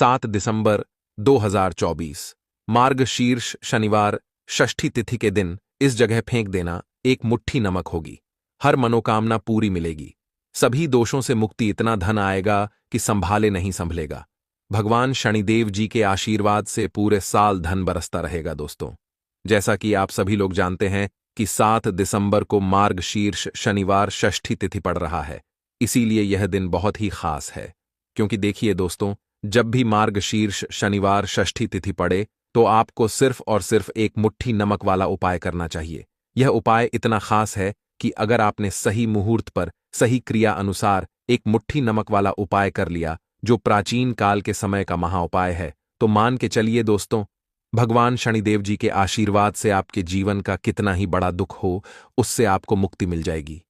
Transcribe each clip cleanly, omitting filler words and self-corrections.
7 दिसंबर 2024 मार्गशीर्ष शनिवार षष्ठी तिथि के दिन इस जगह फेंक देना एक मुट्ठी नमक होगी। हर मनोकामना पूरी मिलेगी। सभी दोषों से मुक्ति, इतना धन आएगा कि संभाले नहीं संभलेगा। भगवान शनिदेव जी के आशीर्वाद से पूरे साल धन बरसता रहेगा। दोस्तों, जैसा कि आप सभी लोग जानते हैं कि 7 दिसंबर को मार्गशीर्ष शनिवार षष्ठी तिथि पड़ रहा है, इसीलिए यह दिन बहुत ही खास है। क्योंकि देखिए दोस्तों, जब भी मार्गशीर्ष शनिवार षष्ठी तिथि पड़े तो आपको सिर्फ और सिर्फ एक मुट्ठी नमक वाला उपाय करना चाहिए। यह उपाय इतना खास है कि अगर आपने सही मुहूर्त पर सही क्रिया अनुसार एक मुट्ठी नमक वाला उपाय कर लिया, जो प्राचीन काल के समय का महाउपाय है, तो मान के चलिए दोस्तों, भगवान शनिदेव जी के आशीर्वाद से आपके जीवन का कितना ही बड़ा दुख हो, उससे आपको मुक्ति मिल जाएगी।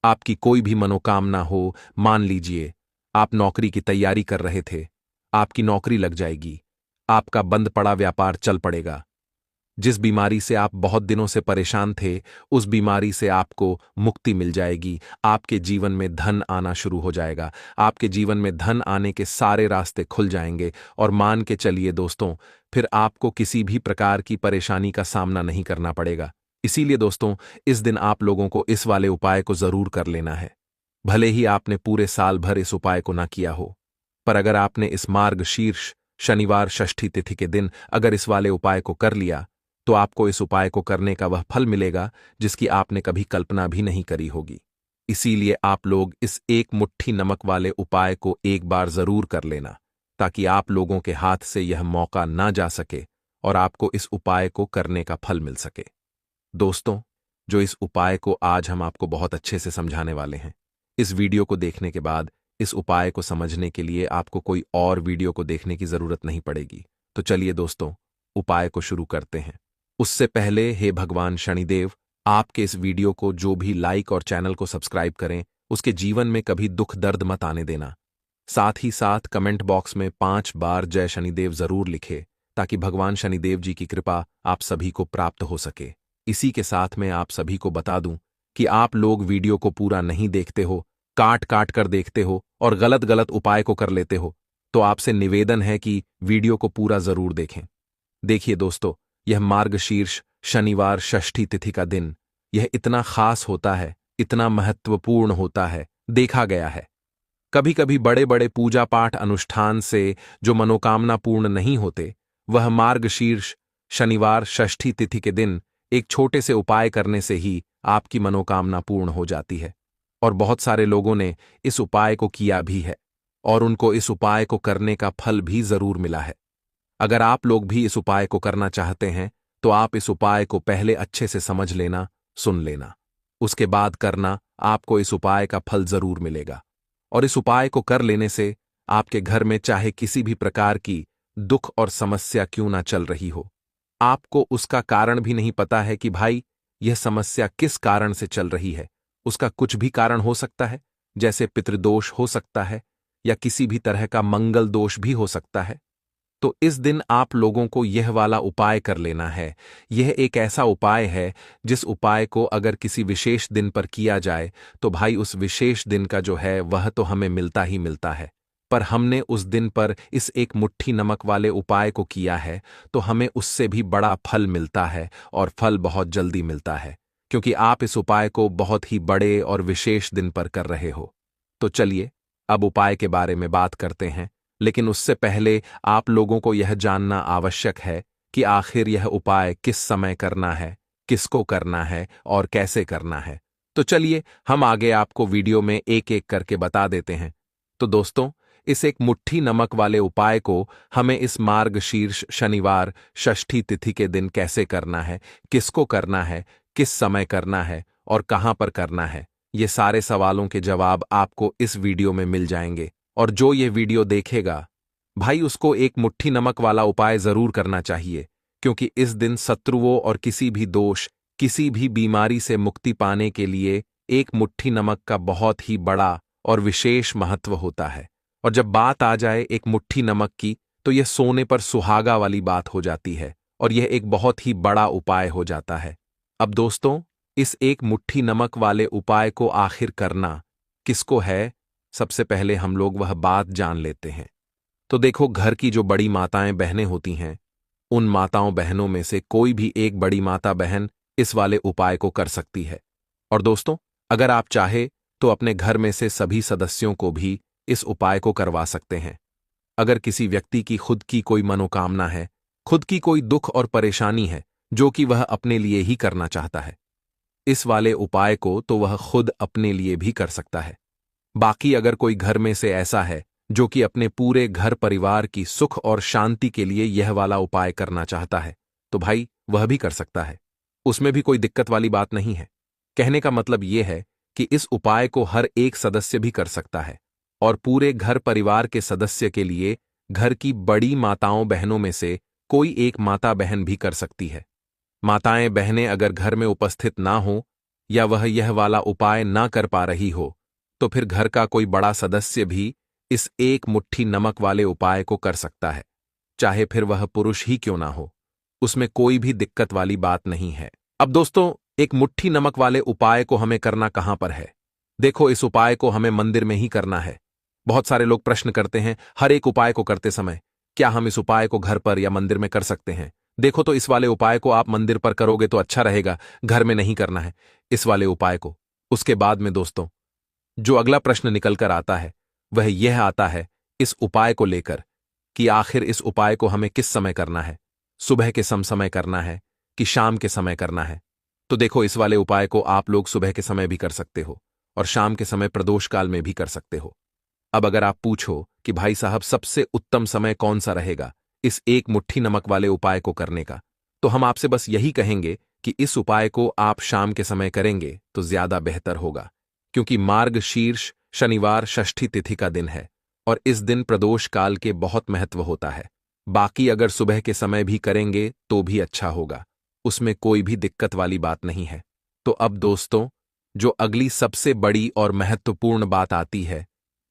आपकी कोई भी मनोकामना हो, मान लीजिए आप नौकरी की तैयारी कर रहे थे, आपकी नौकरी लग जाएगी। आपका बंद पड़ा व्यापार चल पड़ेगा। जिस बीमारी से आप बहुत दिनों से परेशान थे, उस बीमारी से आपको मुक्ति मिल जाएगी। आपके जीवन में धन आना शुरू हो जाएगा। आपके जीवन में धन आने के सारे रास्ते खुल जाएंगे और मान के चलिए दोस्तों, फिर आपको किसी भी प्रकार की परेशानी का सामना नहीं करना पड़ेगा। इसीलिए दोस्तों, इस दिन आप लोगों को इस वाले उपाय को जरूर कर लेना है। भले ही आपने पूरे साल भर इस उपाय को ना किया हो, पर अगर आपने इस मार्गशीर्ष शनिवार षष्ठी तिथि के दिन अगर इस वाले उपाय को कर लिया, तो आपको इस उपाय को करने का वह फल मिलेगा जिसकी आपने कभी कल्पना भी नहीं करी होगी। इसीलिए आप लोग इस एक मुट्ठी नमक वाले उपाय को एक बार जरूर कर लेना, ताकि आप लोगों के हाथ से यह मौका ना जा सके और आपको इस उपाय को करने का फल मिल सके। दोस्तों, जो इस उपाय को आज हम आपको बहुत अच्छे से समझाने वाले हैं, इस वीडियो को देखने के बाद इस उपाय को समझने के लिए आपको कोई और वीडियो को देखने की जरूरत नहीं पड़ेगी। तो चलिए दोस्तों, उपाय को शुरू करते हैं। उससे पहले हे भगवान शनिदेव, आपके इस वीडियो को जो भी लाइक और चैनल को सब्सक्राइब करें, उसके जीवन में कभी दुख दर्द मत आने देना। साथ ही साथ कमेंट बॉक्स में 5 बार जय शनिदेव जरूर लिखे, ताकि भगवान शनिदेव जी की कृपा आप सभी को प्राप्त हो सके। इसी के साथ मैं आप सभी को बता दूं कि आप लोग वीडियो को पूरा नहीं देखते हो, काट काट कर देखते हो और गलत गलत उपाय को कर लेते हो, तो आपसे निवेदन है कि वीडियो को पूरा जरूर देखें। देखिए दोस्तों, यह मार्गशीर्ष शनिवार षष्ठी तिथि का दिन, यह इतना खास होता है, इतना महत्वपूर्ण होता है, देखा गया है कभी कभी बड़े बड़े पूजा पाठ अनुष्ठान से जो मनोकामना पूर्ण नहीं होते, वह मार्गशीर्ष शनिवार षष्ठी तिथि के दिन एक छोटे से उपाय करने से ही आपकी मनोकामना पूर्ण हो जाती है। और बहुत सारे लोगों ने इस उपाय को किया भी है और उनको इस उपाय को करने का फल भी जरूर मिला है। अगर आप लोग भी इस उपाय को करना चाहते हैं, तो आप इस उपाय को पहले अच्छे से समझ लेना, सुन लेना, उसके बाद करना। आपको इस उपाय का फल जरूर मिलेगा। और इस उपाय को कर लेने से आपके घर में चाहे किसी भी प्रकार की दुख और समस्या क्यों ना चल रही हो, आपको उसका कारण भी नहीं पता है कि भाई यह समस्या किस कारण से चल रही है। उसका कुछ भी कारण हो सकता है, जैसे पितृदोष हो सकता है या किसी भी तरह का मंगल दोष भी हो सकता है। तो इस दिन आप लोगों को यह वाला उपाय कर लेना है। यह एक ऐसा उपाय है जिस उपाय को अगर किसी विशेष दिन पर किया जाए, तो भाई उस विशेष दिन का जो है वह तो हमें मिलता ही मिलता है। पर हमने उस दिन पर इस एक मुट्ठी नमक वाले उपाय को किया है, तो हमें उससे भी बड़ा फल मिलता है और फल बहुत जल्दी मिलता है, क्योंकि आप इस उपाय को बहुत ही बड़े और विशेष दिन पर कर रहे हो। तो चलिए अब उपाय के बारे में बात करते हैं, लेकिन उससे पहले आप लोगों को यह जानना आवश्यक है कि आखिर यह उपाय किस समय करना है, किसको करना है और कैसे करना है। तो चलिए हम आगे आपको वीडियो में एक एक करके बता देते हैं। तो दोस्तों, इस एक मुट्ठी नमक वाले उपाय को हमें इस मार्गशीर्ष शनिवार षष्ठी तिथि के दिन कैसे करना है, किसको करना है, किस समय करना है और कहां पर करना है, ये सारे सवालों के जवाब आपको इस वीडियो में मिल जाएंगे। और जो ये वीडियो देखेगा भाई, उसको एक मुट्ठी नमक वाला उपाय जरूर करना चाहिए, क्योंकि इस दिन शत्रुओं और किसी भी दोष, किसी भी बीमारी से मुक्ति पाने के लिए एक मुट्ठी नमक का बहुत ही बड़ा और विशेष महत्व होता है। और जब बात आ जाए एक मुट्ठी नमक की, तो यह सोने पर सुहागा वाली बात हो जाती है और यह एक बहुत ही बड़ा उपाय हो जाता है। अब दोस्तों, इस एक मुट्ठी नमक वाले उपाय को आखिर करना किसको है, सबसे पहले हम लोग वह बात जान लेते हैं। तो देखो, घर की जो बड़ी माताएं बहनें होती हैं, उन माताओं बहनों में से कोई भी एक बड़ी माता बहन इस वाले उपाय को कर सकती है। और दोस्तों, अगर आप चाहे तो अपने घर में से सभी सदस्यों को भी इस उपाय को करवा सकते हैं। अगर किसी व्यक्ति की खुद की कोई मनोकामना है, खुद की कोई दुख और परेशानी है जो कि वह अपने लिए ही करना चाहता है, इस वाले उपाय को तो वह खुद अपने लिए भी कर सकता है। बाकी अगर कोई घर में से ऐसा है जो कि अपने पूरे घर परिवार की सुख और शांति के लिए यह वाला उपाय करना चाहता है, तो भाई वह भी कर सकता है। उसमें भी कोई दिक्कत वाली बात नहीं है। कहने का मतलब यह है कि इस उपाय को हर एक सदस्य भी कर सकता है और पूरे घर परिवार के सदस्य के लिए घर की बड़ी माताओं बहनों में से कोई एक माता बहन भी कर सकती है। माताएं बहनें अगर घर में उपस्थित ना हो या वह यह वाला उपाय ना कर पा रही हो, तो फिर घर का कोई बड़ा सदस्य भी इस एक मुट्ठी नमक वाले उपाय को कर सकता है, चाहे फिर वह पुरुष ही क्यों ना हो। उसमें कोई भी दिक्कत वाली बात नहीं है। अब दोस्तों, एक मुट्ठी नमक वाले उपाय को हमें करना कहां पर है? देखो, इस उपाय को हमें मंदिर में ही करना है। बहुत सारे लोग प्रश्न करते हैं हर एक उपाय को करते समय, क्या हम इस उपाय को घर पर या मंदिर में कर सकते हैं? देखो, तो इस वाले उपाय को आप मंदिर पर करोगे तो अच्छा रहेगा, घर में नहीं करना है इस वाले उपाय को। उसके बाद में दोस्तों, जो अगला प्रश्न निकल कर आता है वह यह आता है इस उपाय को लेकर कि आखिर इस उपाय को हमें किस समय करना है, सुबह के समय करना है कि शाम के समय करना है? तो देखो, इस वाले उपाय को आप लोग सुबह के समय भी कर सकते हो और शाम के समय प्रदोष काल में भी कर सकते हो। अब अगर आप पूछो कि भाई साहब सबसे उत्तम समय कौन सा रहेगा इस एक मुट्ठी नमक वाले उपाय को करने का, तो हम आपसे बस यही कहेंगे कि इस उपाय को आप शाम के समय करेंगे तो ज्यादा बेहतर होगा, क्योंकि मार्ग शीर्ष शनिवार षष्ठी तिथि का दिन है और इस दिन प्रदोष काल के बहुत महत्व होता है। बाकी अगर सुबह के समय भी करेंगे तो भी अच्छा होगा, उसमें कोई भी दिक्कत वाली बात नहीं है। तो अब दोस्तों, जो अगली सबसे बड़ी और महत्वपूर्ण बात आती है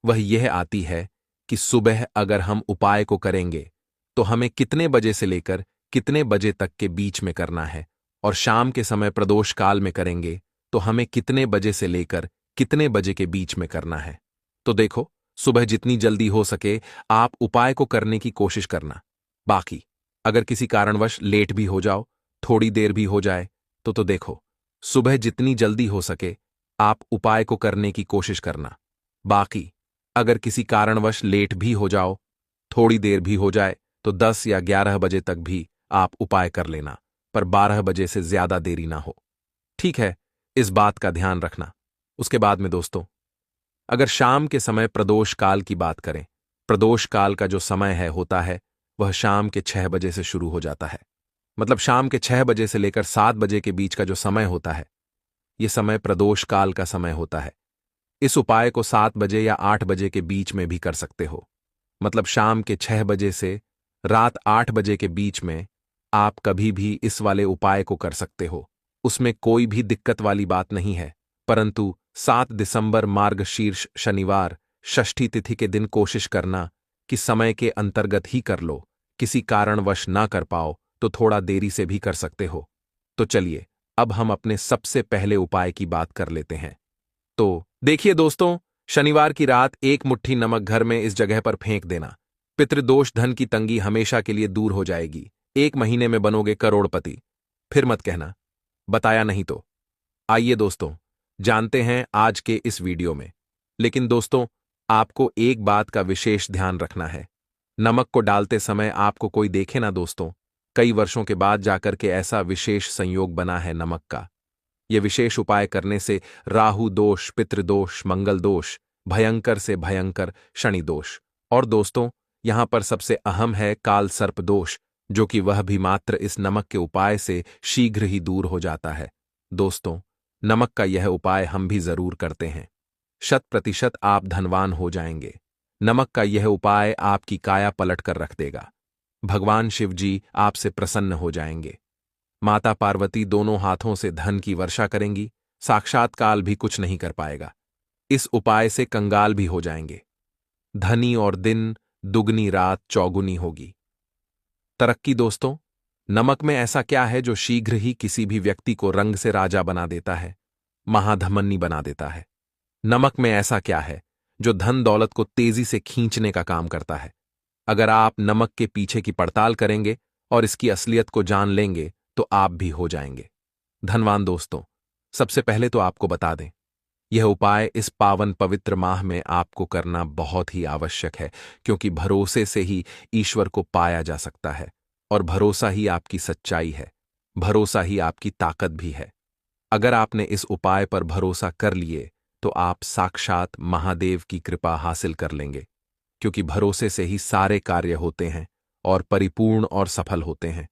वह यह आती है कि सुबह अगर हम उपाय को करेंगे तो हमें कितने बजे से लेकर कितने बजे तक के बीच में करना है, और शाम के समय प्रदोष काल में करेंगे तो हमें कितने बजे से लेकर कितने बजे के बीच में करना है। तो देखो, सुबह जितनी जल्दी हो सके आप उपाय को करने की कोशिश करना। बाकी अगर किसी कारणवश लेट भी हो जाओ, थोड़ी देर भी हो जाए, तो देखो, सुबह जितनी जल्दी हो सके आप उपाय को करने की कोशिश करना। बाकी अगर किसी कारणवश लेट भी हो जाओ, थोड़ी देर भी हो जाए, तो 10 या 11 बजे तक भी आप उपाय कर लेना, पर 12 बजे से ज्यादा देरी ना हो। ठीक है, इस बात का ध्यान रखना। उसके बाद में दोस्तों, अगर शाम के समय प्रदोष काल की बात करें, प्रदोष काल का जो समय है होता है वह शाम के 6 बजे से शुरू हो जाता है। मतलब शाम के 6 बजे से लेकर 7 बजे के बीच का जो समय होता है, यह समय प्रदोष काल का समय होता है। इस उपाय को 7 बजे या 8 बजे के बीच में भी कर सकते हो। मतलब शाम के 6 बजे से रात 8 बजे के बीच में आप कभी भी इस वाले उपाय को कर सकते हो, उसमें कोई भी दिक्कत वाली बात नहीं है। परंतु 7 दिसंबर मार्गशीर्ष शनिवार षष्ठी तिथि के दिन कोशिश करना कि समय के अंतर्गत ही कर लो। किसी कारणवश ना कर पाओ तो थोड़ा देरी से भी कर सकते हो। तो चलिए, अब हम अपने सबसे पहले उपाय की बात कर लेते हैं। तो देखिए दोस्तों, शनिवार की रात एक मुट्ठी नमक घर में इस जगह पर फेंक देना। पितृदोष, धन की तंगी हमेशा के लिए दूर हो जाएगी। 1 महीने में बनोगे करोड़पति। फिर मत कहना बताया नहीं तो। आइए दोस्तों, जानते हैं आज के इस वीडियो में। लेकिन दोस्तों, आपको एक बात का विशेष ध्यान रखना है। नमक को डालते समय आपको कोई देखे ना दोस्तों। कई वर्षों के बाद जाकर के ऐसा विशेष संयोग बना है नमक का। यह विशेष उपाय करने से राहु दोष, पितृदोष, मंगल दोष, भयंकर से भयंकर शनि दोष, और दोस्तों यहां पर सबसे अहम है काल सर्प दोष, जो कि वह भी मात्र इस नमक के उपाय से शीघ्र ही दूर हो जाता है। दोस्तों, नमक का यह उपाय हम भी जरूर करते हैं। 100% आप धनवान हो जाएंगे। नमक का यह उपाय आपकी काया पलट कर रख देगा। भगवान शिव जी आपसे प्रसन्न हो जाएंगे। माता पार्वती दोनों हाथों से धन की वर्षा करेंगी। साक्षात काल भी कुछ नहीं कर पाएगा। इस उपाय से कंगाल भी हो जाएंगे। धनी और दिन दुगनी रात चौगुनी होगी। तरक्की दोस्तों, नमक में ऐसा क्या है जो शीघ्र ही किसी भी व्यक्ति को रंग से राजा बना देता है, महाधमनी बना देता है? नमक में ऐसा क्या है जो धन दौलत को तेजी से खींचने का काम करता है? अगर आप नमक के पीछे की पड़ताल करेंगे और इसकी असलियत को जान लेंगे तो आप भी हो जाएंगे धनवान। दोस्तों, सबसे पहले तो आपको बता दें, यह उपाय इस पावन पवित्र माह में आपको करना बहुत ही आवश्यक है, क्योंकि भरोसे से ही ईश्वर को पाया जा सकता है और भरोसा ही आपकी सच्चाई है, भरोसा ही आपकी ताकत भी है। अगर आपने इस उपाय पर भरोसा कर लिए तो आप साक्षात महादेव की कृपा हासिल कर लेंगे, क्योंकि भरोसे से ही सारे कार्य होते हैं और परिपूर्ण और सफल होते हैं।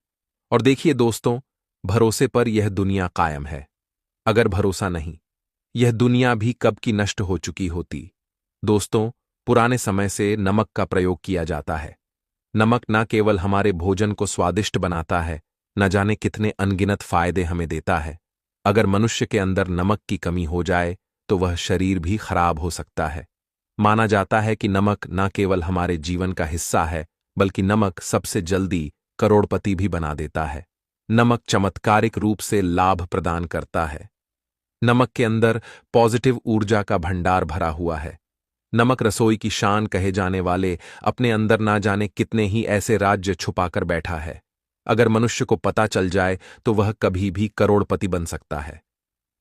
और देखिए दोस्तों, भरोसे पर यह दुनिया कायम है। अगर भरोसा नहीं, यह दुनिया भी कब की नष्ट हो चुकी होती। दोस्तों, पुराने समय से नमक का प्रयोग किया जाता है। नमक न केवल हमारे भोजन को स्वादिष्ट बनाता है, न जाने कितने अनगिनत फायदे हमें देता है। अगर मनुष्य के अंदर नमक की कमी हो जाए तो वह शरीर भी खराब हो सकता है। माना जाता है कि नमक न केवल हमारे जीवन का हिस्सा है, बल्कि नमक सबसे जल्दी करोड़पति भी बना देता है। नमक चमत्कारिक रूप से लाभ प्रदान करता है। नमक के अंदर पॉजिटिव ऊर्जा का भंडार भरा हुआ है। नमक रसोई की शान कहे जाने वाले अपने अंदर ना जाने कितने ही ऐसे राज्य छुपाकर बैठा है। अगर मनुष्य को पता चल जाए तो वह कभी भी करोड़पति बन सकता है।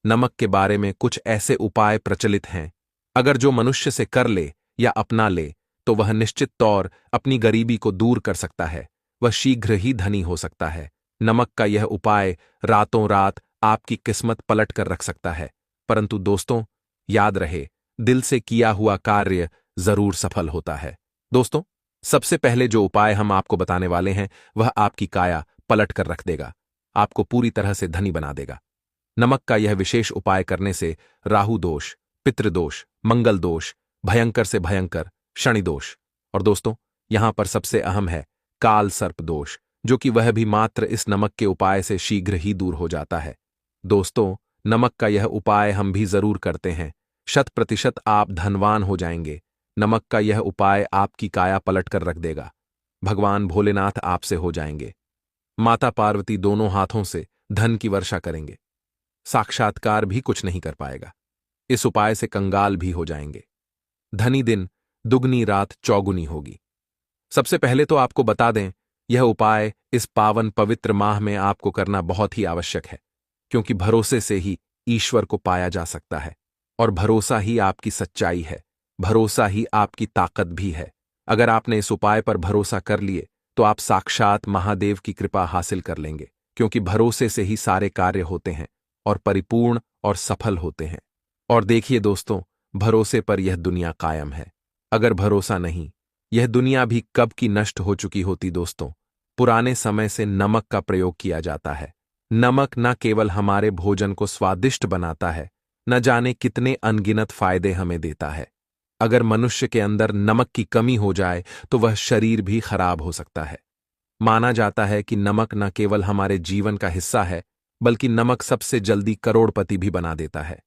नमक के बारे में कुछ ऐसे उपाय प्रचलित हैं, अगर जो मनुष्य से कर ले या अपना ले तो वह निश्चित तौर अपनी गरीबी को दूर कर सकता है, वह शीघ्र ही धनी हो सकता है। नमक का यह उपाय रातों रात आपकी किस्मत पलट कर रख सकता है। परंतु दोस्तों, याद रहे, दिल से किया हुआ कार्य जरूर सफल होता है। दोस्तों, सबसे पहले जो उपाय हम आपको बताने वाले हैं वह आपकी काया पलट कर रख देगा, आपको पूरी तरह से धनी बना देगा। नमक का यह विशेष उपाय करने से राहु दोष, पितृदोष, मंगल दोष, भयंकर से भयंकर शनि दोष, और दोस्तों यहां पर सबसे अहम है काल सर्प दोष, जो कि वह भी मात्र इस नमक के उपाय से शीघ्र ही दूर हो जाता है। दोस्तों, नमक का यह उपाय हम भी जरूर करते हैं, 100% आप धनवान हो जाएंगे। नमक का यह उपाय आपकी काया पलट कर रख देगा। भगवान भोलेनाथ आपसे हो जाएंगे। माता पार्वती दोनों हाथों से धन की वर्षा करेंगे। साक्षात्कार भी कुछ नहीं कर पाएगा। इस उपाय से कंगाल भी हो जाएंगे। धनी दिन दुगनी रात चौगुनी होगी। सबसे पहले तो आपको बता दें, यह उपाय इस पावन पवित्र माह में आपको करना बहुत ही आवश्यक है, क्योंकि भरोसे से ही ईश्वर को पाया जा सकता है और भरोसा ही आपकी सच्चाई है, भरोसा ही आपकी ताकत भी है। अगर आपने इस उपाय पर भरोसा कर लिए तो आप साक्षात महादेव की कृपा हासिल कर लेंगे, क्योंकि भरोसे से ही सारे कार्य होते हैं और परिपूर्ण और सफल होते हैं। और देखिए दोस्तों, भरोसे पर यह दुनिया कायम है। अगर भरोसा नहीं, यह दुनिया भी कब की नष्ट हो चुकी होती। दोस्तों, पुराने समय से नमक का प्रयोग किया जाता है। नमक न केवल हमारे भोजन को स्वादिष्ट बनाता है, न जाने कितने अनगिनत फायदे हमें देता है। अगर मनुष्य के अंदर नमक की कमी हो जाए तो वह शरीर भी खराब हो सकता है। माना जाता है कि नमक न केवल हमारे जीवन का हिस्सा है, बल्कि नमक सबसे जल्दी करोड़पति भी बना देता है।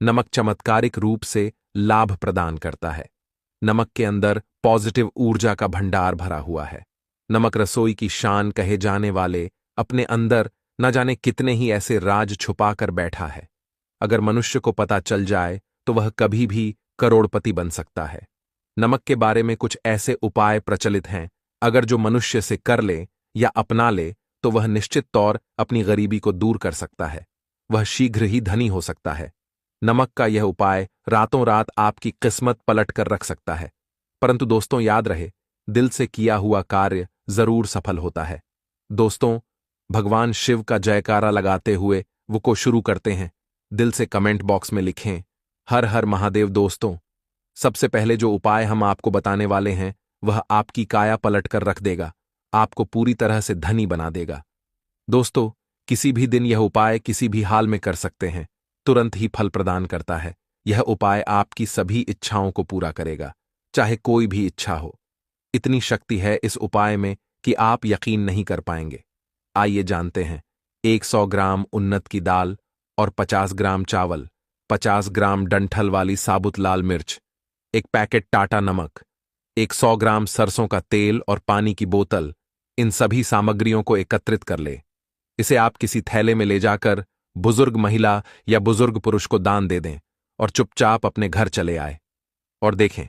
नमक चमत्कारिक रूप से लाभ प्रदान करता है। नमक के अंदर पॉजिटिव ऊर्जा का भंडार भरा हुआ है। नमक रसोई की शान कहे जाने वाले अपने अंदर न जाने कितने ही ऐसे राज छुपा कर बैठा है। अगर मनुष्य को पता चल जाए तो वह कभी भी करोड़पति बन सकता है। नमक के बारे में कुछ ऐसे उपाय प्रचलित हैं, अगर जो मनुष्य से कर ले या अपना ले तो वह निश्चित तौर अपनी गरीबी को दूर कर सकता है, वह शीघ्र ही धनी हो सकता है। नमक का यह उपाय रातों रात आपकी किस्मत पलट कर रख सकता है। परंतु दोस्तों, याद रहे, दिल से किया हुआ कार्य जरूर सफल होता है। दोस्तों, भगवान शिव का जयकारा लगाते हुए वो को शुरू करते हैं। दिल से कमेंट बॉक्स में लिखें, हर हर महादेव। दोस्तों, सबसे पहले जो उपाय हम आपको बताने वाले हैं वह आपकी काया पलट कर रख देगा, आपको पूरी तरह से धनी बना देगा। दोस्तों, किसी भी दिन यह उपाय किसी भी हाल में कर सकते हैं, तुरंत ही फल प्रदान करता है। यह उपाय आपकी सभी इच्छाओं को पूरा करेगा, चाहे कोई भी इच्छा हो। इतनी शक्ति है इस उपाय में कि आप यकीन नहीं कर पाएंगे। आइए जानते हैं। 100 ग्राम उन्नत की दाल और 50 ग्राम चावल, 50 ग्राम डंठल वाली साबुत लाल मिर्च, एक पैकेट टाटा नमक, 100 ग्राम सरसों का तेल और पानी की बोतल, इन सभी सामग्रियों को एकत्रित कर ले। इसे आप किसी थैले में ले जाकर बुजुर्ग महिला या बुजुर्ग पुरुष को दान दे दें और चुपचाप अपने घर चले आए। और देखें,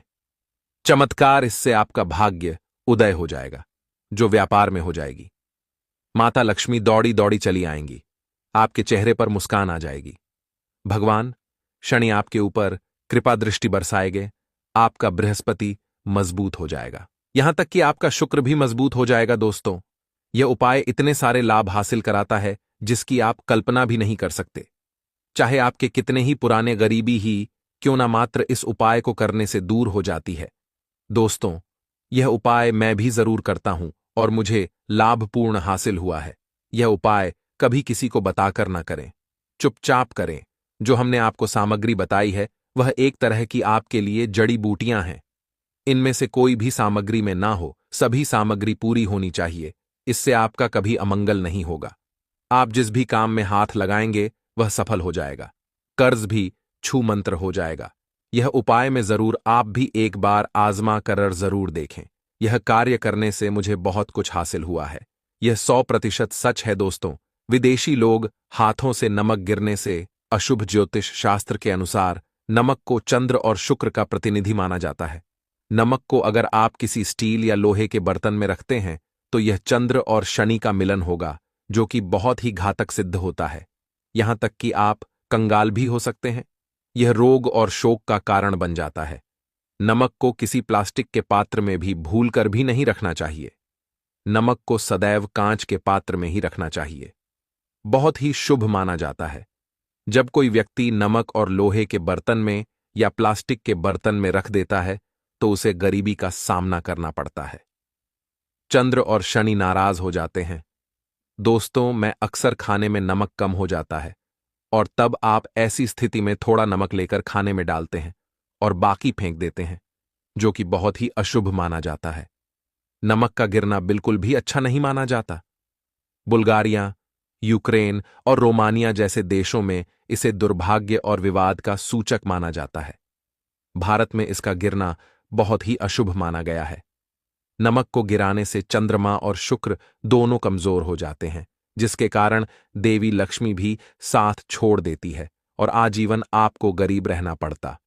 चमत्कार इससे आपका भाग्य उदय हो जाएगा, जो व्यापार में हो जाएगी। माता लक्ष्मी दौड़ी दौड़ी चली आएंगी, आपके चेहरे पर मुस्कान आ जाएगी। भगवान शनि आपके ऊपर कृपा दृष्टि बरसाएंगे, आपका बृहस्पति मजबूत हो जाएगा, यहां तक कि आपका शुक्र भी मजबूत हो जाएगा। दोस्तों, यह उपाय इतने सारे लाभ हासिल कराता है जिसकी आप कल्पना भी नहीं कर सकते। चाहे आपके कितने ही पुराने गरीबी ही क्यों ना, मात्र इस उपाय को करने से दूर हो जाती है। दोस्तों, यह उपाय मैं भी जरूर करता हूं और मुझे लाभपूर्ण हासिल हुआ है। यह उपाय कभी किसी को बताकर ना करें, चुपचाप करें। जो हमने आपको सामग्री बताई है वह एक तरह की आपके लिए जड़ी बूटियां हैं। इनमें से कोई भी सामग्री में ना हो, सभी सामग्री पूरी होनी चाहिए। इससे आपका कभी अमंगल नहीं होगा। आप जिस भी काम में हाथ लगाएंगे वह सफल हो जाएगा, कर्ज भी छू मंत्र हो जाएगा। यह उपाय में जरूर आप भी एक बार आजमा कर जरूर देखें। यह कार्य करने से मुझे बहुत कुछ हासिल हुआ है। यह 100% सच है। दोस्तों, विदेशी लोग हाथों से नमक गिरने से अशुभ, ज्योतिष शास्त्र के अनुसार नमक को चंद्र और शुक्र का प्रतिनिधि माना जाता है। नमक को अगर आप किसी स्टील या लोहे के बर्तन में रखते हैं तो यह चंद्र और शनि का मिलन होगा, जो कि बहुत ही घातक सिद्ध होता है। यहां तक कि आप कंगाल भी हो सकते हैं। यह रोग और शोक का कारण बन जाता है। नमक को किसी प्लास्टिक के पात्र में भी भूलकर भी नहीं रखना चाहिए। नमक को सदैव कांच के पात्र में ही रखना चाहिए। बहुत ही शुभ माना जाता है। जब कोई व्यक्ति नमक और लोहे के बर्तन में या प्लास्टिक के बर्तन में रख देता है तो उसे गरीबी का सामना करना पड़ता है। चंद्र और शनि नाराज हो जाते हैं। दोस्तों, मैं अक्सर खाने में नमक कम हो जाता है और तब आप ऐसी स्थिति में थोड़ा नमक लेकर खाने में डालते हैं और बाकी फेंक देते हैं, जो कि बहुत ही अशुभ माना जाता है। नमक का गिरना बिल्कुल भी अच्छा नहीं माना जाता। बुल्गारिया, यूक्रेन और रोमानिया जैसे देशों में इसे दुर्भाग्य और विवाद का सूचक माना जाता है। भारत में इसका गिरना बहुत ही अशुभ माना गया है। नमक को गिराने से चंद्रमा और शुक्र दोनों कमजोर हो जाते हैं, जिसके कारण देवी लक्ष्मी भी साथ छोड़ देती है और आजीवन आपको गरीब रहना पड़ता।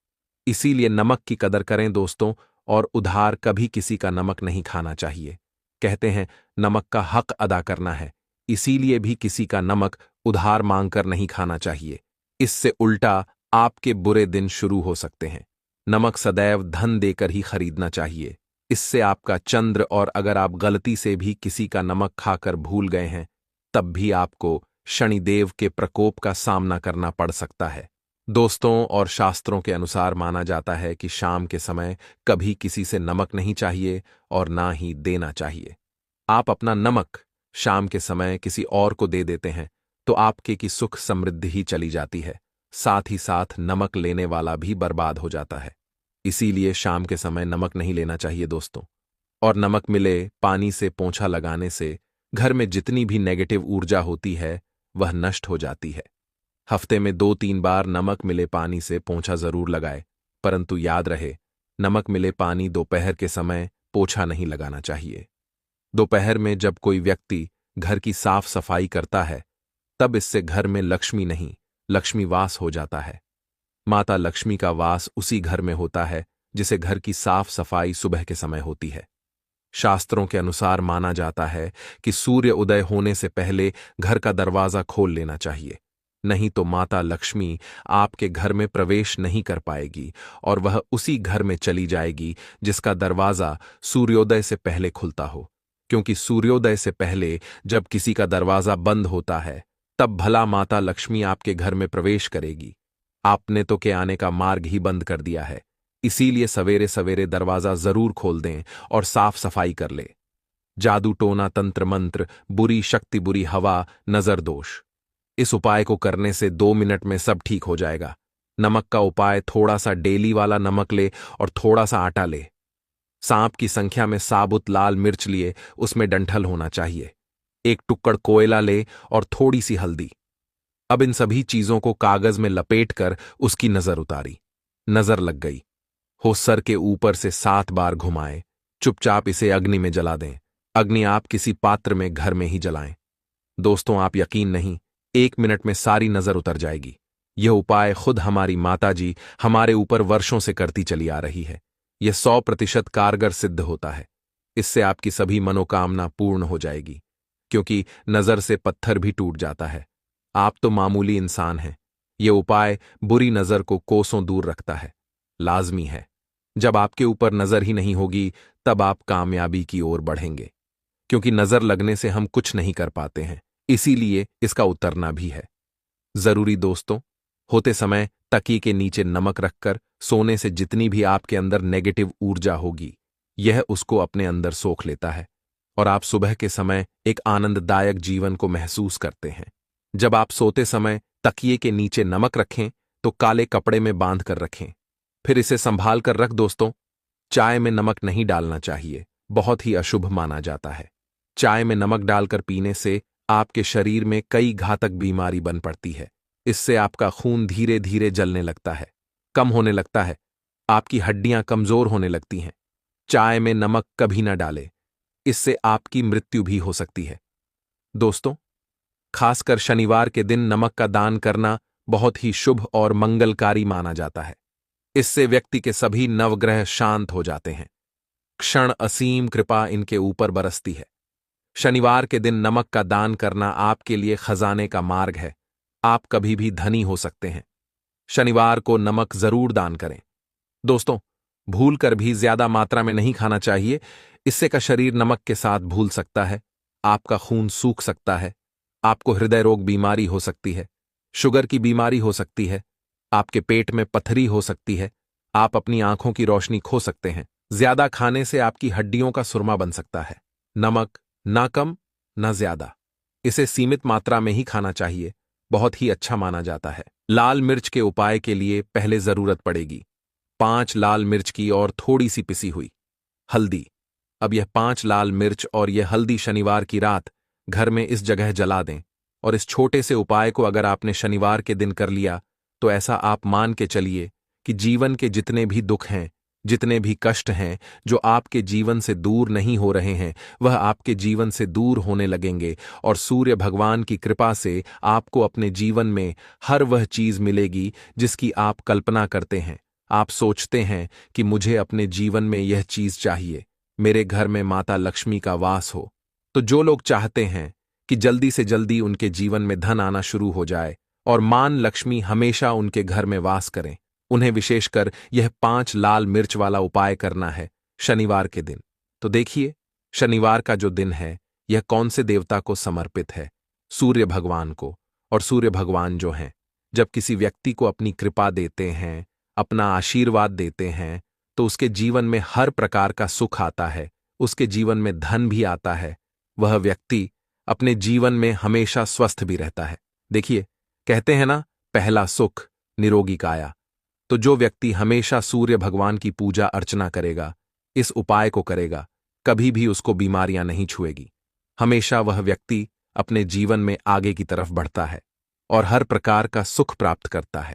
इसीलिए नमक की कदर करें दोस्तों, और उधार कभी किसी का नमक नहीं खाना चाहिए। कहते हैं नमक का हक अदा करना है, इसीलिए भी किसी का नमक उधार मांगकर नहीं खाना चाहिए। इससे उल्टा आपके बुरे दिन शुरू हो सकते हैं। नमक सदैव धन देकर ही खरीदना चाहिए। इससे आपका चंद्र, और अगर आप गलती से भी किसी का नमक खाकर भूल गए हैं तब भी आपको शनिदेव के प्रकोप का सामना करना पड़ सकता है। दोस्तों, और शास्त्रों के अनुसार माना जाता है कि शाम के समय कभी किसी से नमक नहीं चाहिए और ना ही देना चाहिए। आप अपना नमक शाम के समय किसी और को दे देते हैं तो आपके की सुख समृद्धि ही चली जाती है, साथ ही साथ नमक लेने वाला भी बर्बाद हो जाता है। इसीलिए शाम के समय नमक नहीं लेना चाहिए दोस्तों। और नमक मिले पानी से पोंछा लगाने से घर में जितनी भी नेगेटिव ऊर्जा होती है वह नष्ट हो जाती है। हफ्ते में 2-3 बार नमक मिले पानी से पोंछा जरूर लगाए, परंतु याद रहे, नमक मिले पानी दोपहर के समय पोछा नहीं लगाना चाहिए। दोपहर में जब कोई व्यक्ति घर की साफ सफाई करता है तब इससे घर में लक्ष्मी नहीं, लक्ष्मी वास हो जाता है। माता लक्ष्मी का वास उसी घर में होता है जिसे घर की साफ सफाई सुबह के समय होती है। शास्त्रों के अनुसार माना जाता है कि सूर्य उदय होने से पहले घर का दरवाजा खोल लेना चाहिए, नहीं तो माता लक्ष्मी आपके घर में प्रवेश नहीं कर पाएगी और वह उसी घर में चली जाएगी जिसका दरवाजा सूर्योदय से पहले खुलता हो। क्योंकि सूर्योदय से पहले जब किसी का दरवाजा बंद होता है तब भला माता लक्ष्मी आपके घर में प्रवेश करेगी। आपने तो के आने का मार्ग ही बंद कर दिया है। इसीलिए सवेरे सवेरे दरवाजा जरूर खोल दें और साफ सफाई कर ले। जादू टोना, तंत्र मंत्र, बुरी शक्ति, बुरी हवा, नजर दोष, इस उपाय को करने से 2 मिनट में सब ठीक हो जाएगा। नमक का उपाय, थोड़ा सा डेली वाला नमक ले और थोड़ा सा आटा ले। सांप की संख्या में साबुत लाल मिर्च लिए, उसमें डंठल होना चाहिए। 1 टुक्कड़ कोयला ले और थोड़ी सी हल्दी। अब इन सभी चीजों को कागज में लपेटकर उसकी नजर उतारी। नजर लग गई हो, सर के ऊपर से 7 बार घुमाएं। चुपचाप इसे अग्नि में जला दें। अग्नि आप किसी पात्र में घर में ही जलाएं। दोस्तों, आप यकीन नहीं, 1 मिनट में सारी नजर उतर जाएगी। यह उपाय खुद हमारी माताजी हमारे ऊपर वर्षों से करती चली आ रही है। यह 100% कारगर सिद्ध होता है। इससे आपकी सभी मनोकामना पूर्ण हो जाएगी, क्योंकि नजर से पत्थर भी टूट जाता है। आप तो मामूली इंसान हैं। ये उपाय बुरी नजर को कोसों दूर रखता है। लाजमी है। जब आपके ऊपर नजर ही नहीं होगी, तब आप कामयाबी की ओर बढ़ेंगे, क्योंकि नजर लगने से हम कुछ नहीं कर पाते हैं, इसीलिए इसका उतरना भी है जरूरी। दोस्तों, होते समय तकिए के नीचे नमक रखकर सोने से जितनी भी आपके अंदर नेगेटिव ऊर्जा होगी, यह उसको अपने अंदर सोख लेता है और आप सुबह के समय एक आनंददायक जीवन को महसूस करते हैं। जब आप सोते समय तकिए के नीचे नमक रखें तो काले कपड़े में बांध कर रखें, फिर इसे संभाल कर रख। दोस्तों, चाय में नमक नहीं डालना चाहिए, बहुत ही अशुभ माना जाता है। चाय में नमक डालकर पीने से आपके शरीर में कई घातक बीमारी बन पड़ती है। इससे आपका खून धीरे धीरे जलने लगता है, कम होने लगता है, आपकी हड्डियां कमजोर होने लगती हैं। चाय में नमक कभी न डालें, इससे आपकी मृत्यु भी हो सकती है। दोस्तों, खासकर शनिवार के दिन नमक का दान करना बहुत ही शुभ और मंगलकारी माना जाता है। इससे व्यक्ति के सभी नवग्रह शांत हो जाते हैं, क्षण असीम कृपा इनके ऊपर बरसती है। शनिवार के दिन नमक का दान करना आपके लिए खजाने का मार्ग है। आप कभी भी धनी हो सकते हैं। शनिवार को नमक जरूर दान करें। दोस्तों, भूल कर भी ज्यादा मात्रा में नहीं खाना चाहिए, इससे का शरीर नमक के साथ भूल सकता है, आपका खून सूख सकता है, आपको हृदय रोग बीमारी हो सकती है, शुगर की बीमारी हो सकती है, आपके पेट में पथरी हो सकती है, आप अपनी आंखों की रोशनी खो सकते हैं। ज्यादा खाने से आपकी हड्डियों का सुरमा बन सकता है। नमक ना कम ना ज्यादा, इसे सीमित मात्रा में ही खाना चाहिए, बहुत ही अच्छा माना जाता है। लाल मिर्च के उपाय के लिए पहले जरूरत पड़ेगी 5 लाल मिर्च की और थोड़ी सी पिसी हुई हल्दी। अब यह 5 लाल मिर्च और यह हल्दी शनिवार की रात घर में इस जगह जला दें, और इस छोटे से उपाय को अगर आपने शनिवार के दिन कर लिया तो ऐसा आप मान के चलिए कि जीवन के जितने भी दुख हैं, जितने भी कष्ट हैं जो आपके जीवन से दूर नहीं हो रहे हैं, वह आपके जीवन से दूर होने लगेंगे, और सूर्य भगवान की कृपा से आपको अपने जीवन में हर वह चीज मिलेगी जिसकी आप कल्पना करते हैं। आप सोचते हैं कि मुझे अपने जीवन में यह चीज चाहिए, मेरे घर में माता लक्ष्मी का वास हो। तो जो लोग चाहते हैं कि जल्दी से जल्दी उनके जीवन में धन आना शुरू हो जाए और मान लक्ष्मी हमेशा उनके घर में वास करें, उन्हें विशेषकर यह 5 लाल मिर्च वाला उपाय करना है शनिवार के दिन। तो देखिए, शनिवार का जो दिन है यह कौन से देवता को समर्पित है? सूर्य भगवान को। और सूर्य भगवान जो हैं, जब किसी व्यक्ति को अपनी कृपा देते हैं, अपना आशीर्वाद देते हैं, तो उसके जीवन में हर प्रकार का सुख आता है, उसके जीवन में धन भी आता है, वह व्यक्ति अपने जीवन में हमेशा स्वस्थ भी रहता है। देखिए, कहते हैं ना, पहला सुख निरोगी काया। तो जो व्यक्ति हमेशा सूर्य भगवान की पूजा अर्चना करेगा, इस उपाय को करेगा, कभी भी उसको बीमारियां नहीं छुएगी। हमेशा वह व्यक्ति अपने जीवन में आगे की तरफ बढ़ता है और हर प्रकार का सुख प्राप्त करता है।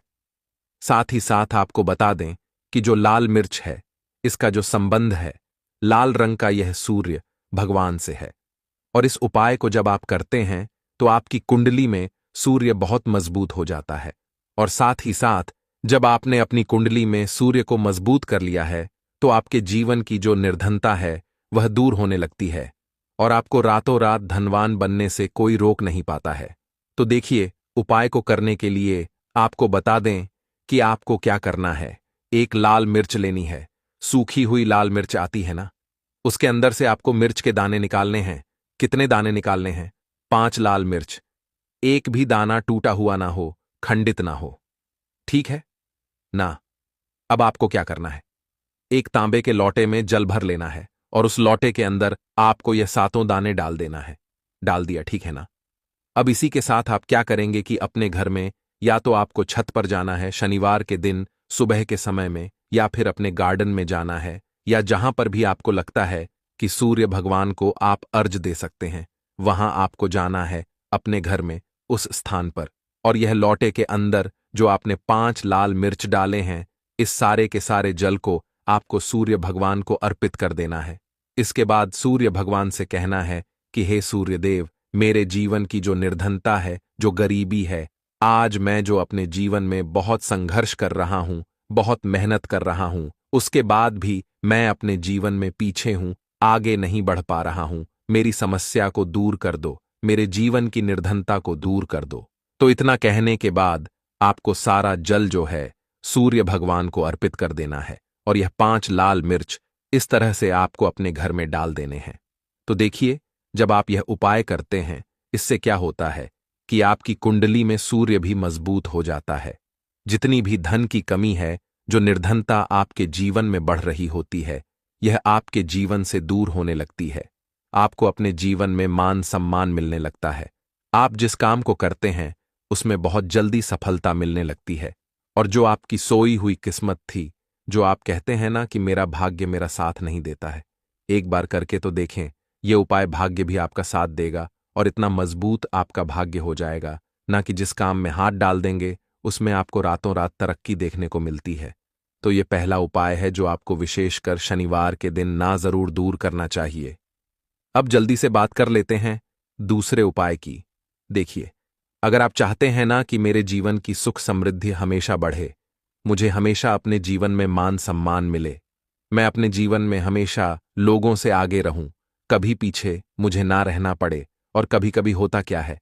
साथ ही साथ आपको बता दें कि जो लाल मिर्च है, इसका जो संबंध है, लाल रंग का यह सूर्य भगवान से है। और इस उपाय को जब आप करते हैं तो आपकी कुंडली में सूर्य बहुत मजबूत हो जाता है। और साथ ही साथ जब आपने अपनी कुंडली में सूर्य को मजबूत कर लिया है, तो आपके जीवन की जो निर्धनता है वह दूर होने लगती है और आपको रातों रात धनवान बनने से कोई रोक नहीं पाता है। तो देखिए, उपाय को करने के लिए आपको बता दें कि आपको क्या करना है। एक लाल मिर्च लेनी है, सूखी हुई लाल मिर्च आती है ना, उसके अंदर से आपको मिर्च के दाने निकालने हैं। कितने दाने निकालने हैं? 5 लाल मिर्च। एक भी दाना टूटा हुआ ना हो, खंडित ना हो, ठीक है ना? अब आपको क्या करना है? एक तांबे के लोटे में जल भर लेना है और उस लोटे के अंदर आपको यह 7 दाने डाल देना है। डाल दिया, ठीक है ना? अब इसी के साथ आप क्या करेंगे कि अपने घर में या तो आपको छत पर जाना है शनिवार के दिन सुबह के समय में, या फिर अपने गार्डन में जाना है, या जहां पर भी आपको लगता है कि सूर्य भगवान को आप अर्घ दे सकते हैं, वहां आपको जाना है अपने घर में उस स्थान पर। और यह लोटे के अंदर जो आपने 5 लाल मिर्च डाले हैं, इस सारे के सारे जल को आपको सूर्य भगवान को अर्पित कर देना है। इसके बाद सूर्य भगवान से कहना है कि हे सूर्य देव, मेरे जीवन की जो निर्धनता है, जो गरीबी है, आज मैं जो अपने जीवन में बहुत संघर्ष कर रहा हूं, बहुत मेहनत कर रहा हूं, उसके बाद भी मैं अपने जीवन में पीछे हूं, आगे नहीं बढ़ पा रहा हूं, मेरी समस्या को दूर कर दो, मेरे जीवन की निर्धनता को दूर कर दो। तो इतना कहने के बाद आपको सारा जल जो है सूर्य भगवान को अर्पित कर देना है और यह 5 लाल मिर्च इस तरह से आपको अपने घर में डाल देने हैं। तो देखिए, जब आप यह उपाय करते हैं, इससे क्या होता है कि आपकी कुंडली में सूर्य भी मजबूत हो जाता है। जितनी भी धन की कमी है, जो निर्धनता आपके जीवन में बढ़ रही होती है, यह आपके जीवन से दूर होने लगती है। आपको अपने जीवन में मान सम्मान मिलने लगता है। आप जिस काम को करते हैं उसमें बहुत जल्दी सफलता मिलने लगती है। और जो आपकी सोई हुई किस्मत थी, जो आप कहते हैं ना कि मेरा भाग्य मेरा साथ नहीं देता है, एक बार करके तो देखें, यह उपाय भाग्य भी आपका साथ देगा और इतना मजबूत आपका भाग्य हो जाएगा ना कि जिस काम में हाथ डाल देंगे उसमें आपको रातों रात तरक्की देखने को मिलती है। तो ये पहला उपाय है जो आपको विशेषकर शनिवार के दिन ना जरूर दूर करना चाहिए। अब जल्दी से बात कर लेते हैं दूसरे उपाय की। देखिए, अगर आप चाहते हैं ना कि मेरे जीवन की सुख समृद्धि हमेशा बढ़े, मुझे हमेशा अपने जीवन में मान सम्मान मिले, मैं अपने जीवन में हमेशा लोगों से आगे रहूं, कभी पीछे मुझे ना रहना पड़े। और कभी कभी होता क्या है,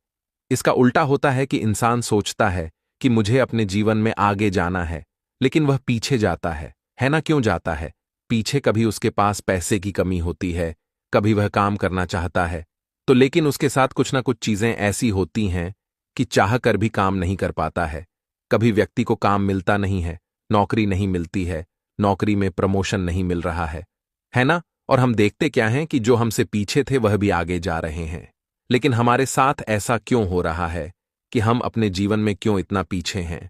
इसका उल्टा होता है कि इंसान सोचता है कि मुझे अपने जीवन में आगे जाना है, लेकिन वह पीछे जाता है ना? क्यों जाता है पीछे? कभी उसके पास पैसे की कमी होती है, कभी वह काम करना चाहता है तो लेकिन उसके साथ कुछ ना कुछ चीजें ऐसी होती हैं कि चाह कर भी काम नहीं कर पाता है। कभी व्यक्ति को काम मिलता नहीं है, नौकरी नहीं मिलती है, नौकरी में प्रमोशन नहीं मिल रहा है ना? और हम देखते क्या हैं कि जो हमसे पीछे थे वह भी आगे जा रहे हैं। लेकिन हमारे साथ ऐसा क्यों हो रहा है कि हम अपने जीवन में क्यों इतना पीछे हैं?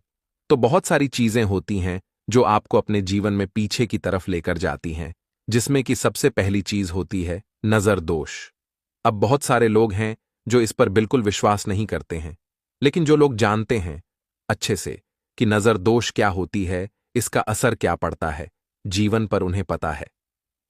तो बहुत सारी चीजें होती हैं जो आपको अपने जीवन में पीछे की तरफ लेकर जाती हैं, जिसमें कि सबसे पहली चीज होती है नजर दोष। अब बहुत सारे लोग हैं जो इस पर बिल्कुल विश्वास नहीं करते हैं, लेकिन जो लोग जानते हैं अच्छे से कि नजर दोष क्या होती है, इसका असर क्या पड़ता है जीवन पर, उन्हें पता है।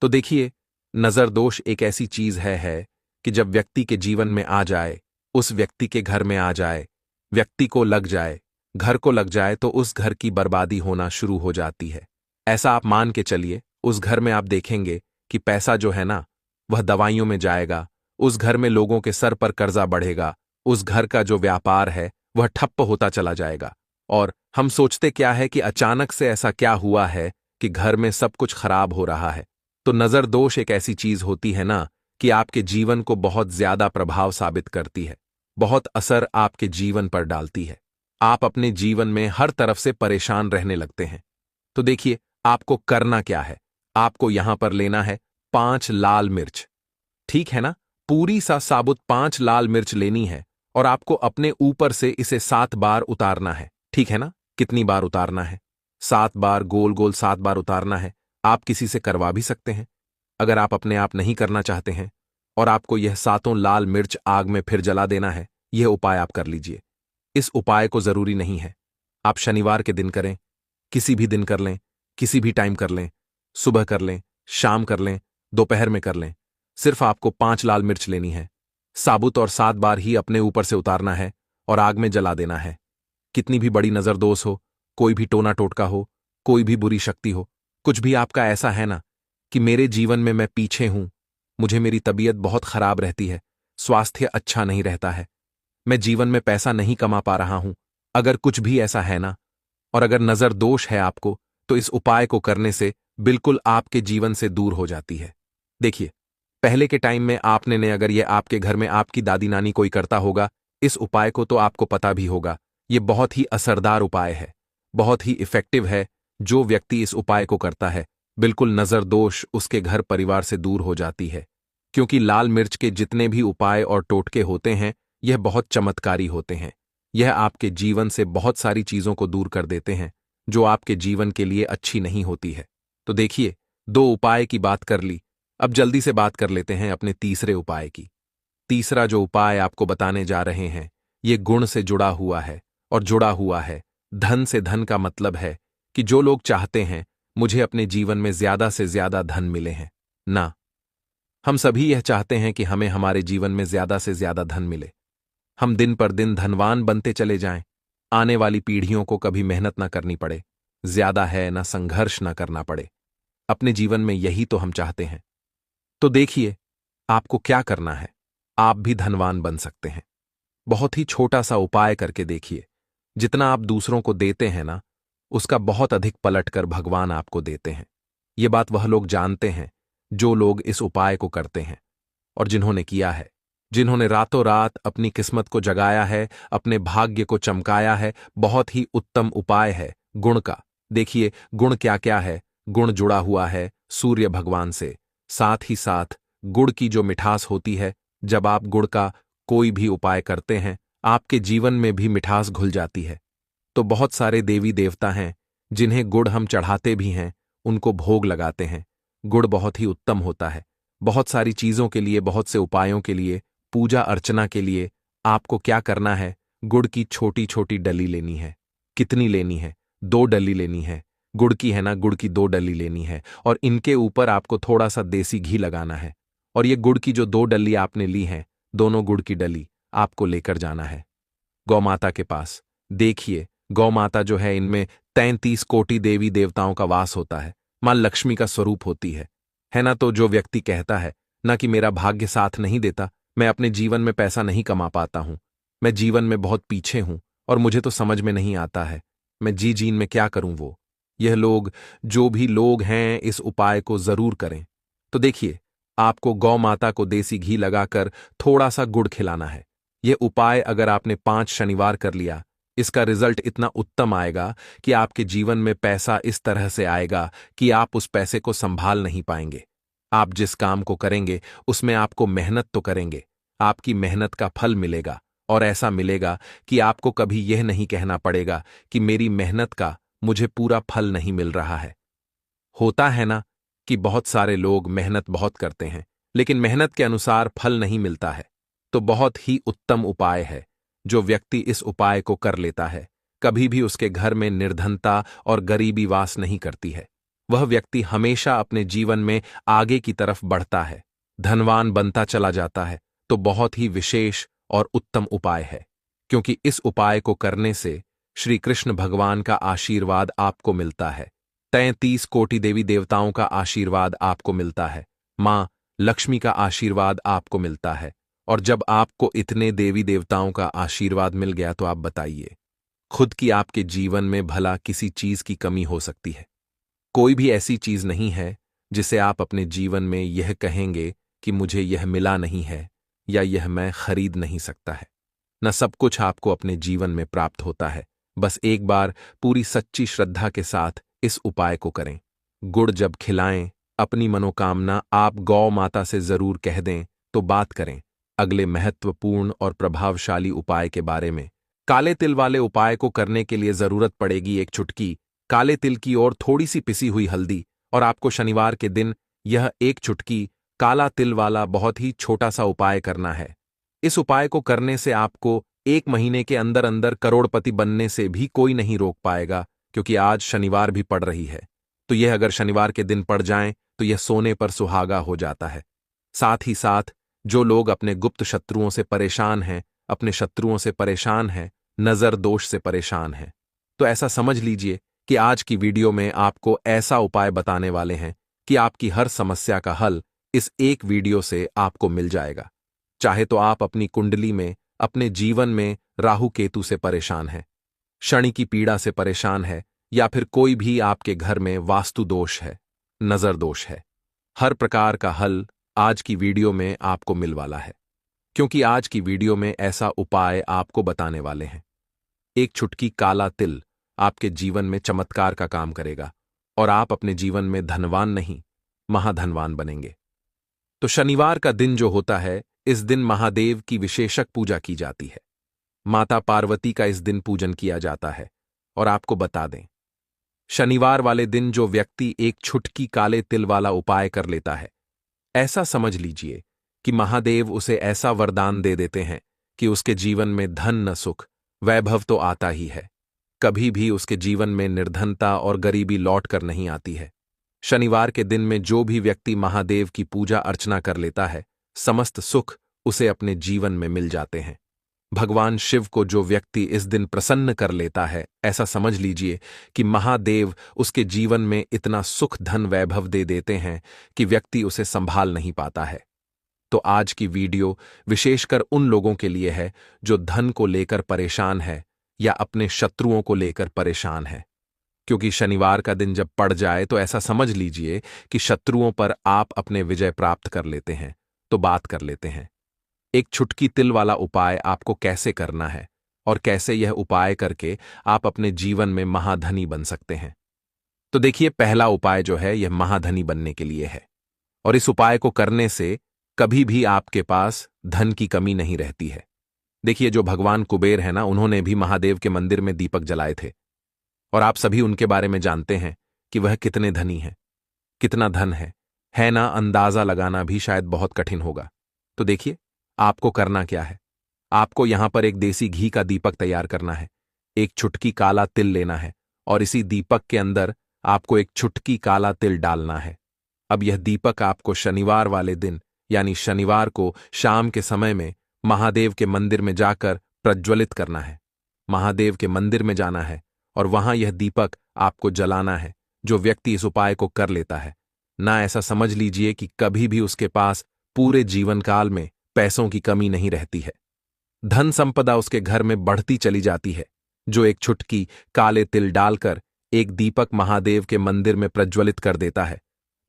तो देखिए, नजर दोष एक ऐसी चीज है कि जब व्यक्ति के जीवन में आ जाए, उस व्यक्ति के घर में आ जाए, व्यक्ति को लग जाए, घर को लग जाए, तो उस घर की बर्बादी होना शुरू हो जाती है। ऐसा आप मान के चलिए, उस घर में आप देखेंगे कि पैसा जो है ना वह दवाइयों में जाएगा, उस घर में लोगों के सर पर कर्जा बढ़ेगा, उस घर का जो व्यापार है वह ठप्प होता चला जाएगा। और हम सोचते क्या है कि अचानक से ऐसा क्या हुआ है कि घर में सब कुछ खराब हो रहा है। तो नजर दोष एक ऐसी चीज होती है ना कि आपके जीवन को बहुत ज्यादा प्रभाव साबित करती है, बहुत असर आपके जीवन पर डालती है। आप अपने जीवन में हर तरफ से परेशान रहने लगते हैं। तो देखिए, आपको करना क्या है, आपको यहां पर लेना है 5 लाल मिर्च, ठीक है ना? पूरी सा साबुत 5 लाल मिर्च लेनी है और आपको अपने ऊपर से इसे 7 बार उतारना है, ठीक है ना? कितनी बार उतारना है? 7 बार, गोल गोल 7 बार उतारना है। आप किसी से करवा भी सकते हैं अगर आप अपने आप नहीं करना चाहते हैं। और आपको यह 7 लाल मिर्च आग में फिर जला देना है। यह उपाय आप कर लीजिए। इस उपाय को जरूरी नहीं है आप शनिवार के दिन करें, किसी भी दिन कर लें, किसी भी टाइम कर लें, सुबह कर लें, शाम कर लें, दोपहर में कर लें। सिर्फ आपको 5 लाल मिर्च लेनी है, साबुत, और 7 बार ही अपने ऊपर से उतारना है और आग में जला देना है। कितनी भी बड़ी नजरदोष हो, कोई भी टोना टोटका हो, कोई भी बुरी शक्ति हो, कुछ भी आपका ऐसा है ना कि मेरे जीवन में मैं पीछे हूं, मुझे मेरी तबीयत बहुत खराब रहती है, स्वास्थ्य अच्छा नहीं रहता है, मैं जीवन में पैसा नहीं कमा पा रहा हूं, अगर कुछ भी ऐसा है ना, और अगर नजर दोष है आपको, तो इस उपाय को करने से बिल्कुल आपके जीवन से दूर हो जाती है। देखिए, पहले के टाइम में आपने ने अगर ये आपके घर में आपकी दादी नानी कोई करता होगा इस उपाय को, तो आपको पता भी होगा ये बहुत ही असरदार उपाय है, बहुत ही इफेक्टिव है। जो व्यक्ति इस उपाय को करता है, बिल्कुल नजर दोष उसके घर परिवार से दूर हो जाती है। क्योंकि लाल मिर्च के जितने भी उपाय और टोटके होते हैं, यह बहुत चमत्कारी होते हैं। यह आपके जीवन से बहुत सारी चीजों को दूर कर देते हैं जो आपके जीवन के लिए अच्छी नहीं होती है। तो देखिए, 2 उपाय की बात कर ली, अब जल्दी से बात कर लेते हैं अपने तीसरे उपाय की। तीसरा जो उपाय आपको बताने जा रहे हैं, ये गुण से जुड़ा हुआ है, और जुड़ा हुआ है धन से। धन का मतलब है कि जो लोग चाहते हैं मुझे अपने जीवन में ज्यादा से ज्यादा धन मिले हैं ना, हम सभी यह चाहते हैं कि हमें हमारे जीवन में ज्यादा से ज्यादा धन मिले, हम दिन पर दिन धनवान बनते चले जाएं, आने वाली पीढ़ियों को कभी मेहनत ना करनी पड़े, ज्यादा है ना संघर्ष ना करना पड़े। अपने जीवन में यही तो हम चाहते हैं। तो देखिए, आपको क्या करना है। आप भी धनवान बन सकते हैं। बहुत ही छोटा सा उपाय करके देखिए। जितना आप दूसरों को देते हैं ना, उसका बहुत अधिक पलटकर भगवान आपको देते हैं। ये बात वह लोग जानते हैं जो लोग इस उपाय को करते हैं और जिन्होंने किया है, जिन्होंने रातों रात अपनी किस्मत को जगाया है, अपने भाग्य को चमकाया है। बहुत ही उत्तम उपाय है गुण का। देखिए, गुण क्या क्या है। गुण जुड़ा हुआ है सूर्य भगवान से। साथ ही साथ गुड़ की जो मिठास होती है, जब आप गुड़ का कोई भी उपाय करते हैं, आपके जीवन में भी मिठास घुल जाती है। तो बहुत सारे देवी देवता हैं जिन्हें गुड़ हम चढ़ाते भी हैं, उनको भोग लगाते हैं। गुड़ बहुत ही उत्तम होता है। बहुत सारी चीजों के लिए, बहुत से उपायों के लिए, पूजा अर्चना के लिए आपको क्या करना है, गुड़ की छोटी छोटी डली लेनी है। कितनी लेनी है? 2 डली लेनी है। गुड़ की है ना, गुड़ की 2 डली लेनी है और इनके ऊपर आपको थोड़ा सा देसी घी लगाना है। और ये गुड़ की जो 2 डली आपने ली हैं, दोनों गुड़ की डली आपको लेकर जाना है गौ माता के पास। देखिए, गौ माता जो है, इनमें 33 कोटि देवी देवताओं का वास होता है। मां लक्ष्मी का स्वरूप होती है ना। तो जो व्यक्ति कहता है ना कि मेरा भाग्य साथ नहीं देता, मैं अपने जीवन में पैसा नहीं कमा पाता हूं, मैं जीवन में बहुत पीछे हूं और मुझे तो समझ में नहीं आता है, मैं जीन में क्या करूं, वो यह लोग, जो भी लोग हैं, इस उपाय को जरूर करें। तो देखिए, आपको गौ माता को देसी घी लगाकर थोड़ा सा गुड़ खिलाना है। यह उपाय अगर आपने 5 शनिवार कर लिया, इसका रिजल्ट इतना उत्तम आएगा कि आपके जीवन में पैसा इस तरह से आएगा कि आप उस पैसे को संभाल नहीं पाएंगे। आप जिस काम को करेंगे उसमें आपको मेहनत तो करेंगे, आपकी मेहनत का फल मिलेगा और ऐसा मिलेगा कि आपको कभी यह नहीं कहना पड़ेगा कि मेरी मेहनत का मुझे पूरा फल नहीं मिल रहा है। होता है ना कि बहुत सारे लोग मेहनत बहुत करते हैं लेकिन मेहनत के अनुसार फल नहीं मिलता है। तो बहुत ही उत्तम उपाय है। जो व्यक्ति इस उपाय को कर लेता है, कभी भी उसके घर में निर्धनता और गरीबी वास नहीं करती है। वह व्यक्ति हमेशा अपने जीवन में आगे की तरफ बढ़ता है, धनवान बनता चला जाता है। तो बहुत ही विशेष और उत्तम उपाय है, क्योंकि इस उपाय को करने से श्री कृष्ण भगवान का आशीर्वाद आपको मिलता है। 33 कोटि देवी देवताओं का आशीर्वाद आपको मिलता है। मां लक्ष्मी का आशीर्वाद आपको मिलता है। और जब आपको इतने देवी देवताओं का आशीर्वाद मिल गया तो आप बताइए, खुद की आपके जीवन में भला किसी चीज की कमी हो सकती है? कोई भी ऐसी चीज नहीं है जिसे आप अपने जीवन में यह कहेंगे कि मुझे यह मिला नहीं है या यह मैं खरीद नहीं सकता है। न सब कुछ आपको अपने जीवन में प्राप्त होता है। बस एक बार पूरी सच्ची श्रद्धा के साथ इस उपाय को करें। गुड़ जब खिलाएं, अपनी मनोकामना आप गौ माता से जरूर कह दें। तो बात करें अगले महत्वपूर्ण और प्रभावशाली उपाय के बारे में। काले तिल वाले उपाय को करने के लिए जरूरत पड़ेगी 1 चुटकी काले तिल की और थोड़ी सी पिसी हुई हल्दी। और आपको शनिवार के दिन यह 1 चुटकी काला तिल वाला बहुत ही छोटा सा उपाय करना है। इस उपाय को करने से आपको 1 महीने के अंदर अंदर करोड़पति बनने से भी कोई नहीं रोक पाएगा, क्योंकि आज शनिवार भी पड़ रही है। तो यह अगर शनिवार के दिन पड़ जाए तो यह सोने पर सुहागा हो जाता है। साथ ही साथ जो लोग अपने गुप्त शत्रुओं से परेशान हैं, अपने शत्रुओं से परेशान हैं, नजर दोष से परेशान हैं, तो ऐसा समझ लीजिए कि आज की वीडियो में आपको ऐसा उपाय बताने वाले हैं कि आपकी हर समस्या का हल इस एक वीडियो से आपको मिल जाएगा। चाहे तो आप अपनी कुंडली में, अपने जीवन में राहु केतु से परेशान हैं, शनि की पीड़ा से परेशान है, या फिर कोई भी आपके घर में वास्तु दोष है, नजर दोष है, हर प्रकार का हल आज की वीडियो में आपको मिल वाला है। क्योंकि आज की वीडियो में ऐसा उपाय आपको बताने वाले हैं। 1 चुटकी काला तिल आपके जीवन में चमत्कार का काम करेगा और आप अपने जीवन में धनवान नहीं, महाधनवान बनेंगे। तो शनिवार का दिन जो होता है, इस दिन महादेव की विशेषक पूजा की जाती है। माता पार्वती का इस दिन पूजन किया जाता है। और आपको बता दें, शनिवार वाले दिन जो व्यक्ति 1 चुटकी काले तिल वाला उपाय कर लेता है, ऐसा समझ लीजिए कि महादेव उसे ऐसा वरदान दे देते हैं कि उसके जीवन में धन न सुख, वैभव तो आता ही है, कभी भी उसके जीवन में निर्धनता और गरीबी लौट कर नहीं आती है। शनिवार के दिन में जो भी व्यक्ति महादेव की पूजा अर्चना कर लेता है, समस्त सुख उसे अपने जीवन में मिल जाते हैं। भगवान शिव को जो व्यक्ति इस दिन प्रसन्न कर लेता है, ऐसा समझ लीजिए कि महादेव उसके जीवन में इतना सुख धन वैभव दे देते हैं कि व्यक्ति उसे संभाल नहीं पाता है। तो आज की वीडियो विशेषकर उन लोगों के लिए है जो धन को लेकर परेशान है या अपने शत्रुओं को लेकर परेशान है। क्योंकि शनिवार का दिन जब पड़ जाए तो ऐसा समझ लीजिए कि शत्रुओं पर आप अपने विजय प्राप्त कर लेते हैं। तो बात कर लेते हैं एक छुटकी तिल वाला उपाय आपको कैसे करना है और कैसे यह उपाय करके आप अपने जीवन में महाधनी बन सकते हैं। तो देखिए, पहला उपाय जो है यह महाधनी बनने के लिए है और इस उपाय को करने से कभी भी आपके पास धन की कमी नहीं रहती है। देखिए, जो भगवान कुबेर है ना, उन्होंने भी महादेव के मंदिर में दीपक जलाए थे और आप सभी उनके बारे में जानते हैं कि वह कितने धनी हैं, कितना धन है ना। अंदाजा लगाना भी शायद बहुत कठिन होगा। तो देखिए, आपको करना क्या है। आपको यहां पर एक देसी घी का दीपक तैयार करना है, एक चुटकी काला तिल लेना है और इसी दीपक के अंदर आपको एक चुटकी काला तिल डालना है। अब यह दीपक आपको शनिवार वाले दिन यानी शनिवार को शाम के समय में महादेव के मंदिर में जाकर प्रज्वलित करना है। महादेव के मंदिर में जाना है और वहां यह दीपक आपको जलाना है। जो व्यक्ति इस उपाय को कर लेता है ना, ऐसा समझ लीजिए कि कभी भी उसके पास पूरे जीवन काल में पैसों की कमी नहीं रहती है। धन संपदा उसके घर में बढ़ती चली जाती है। जो एक चुटकी काले तिल डालकर एक दीपक महादेव के मंदिर में प्रज्वलित कर देता है,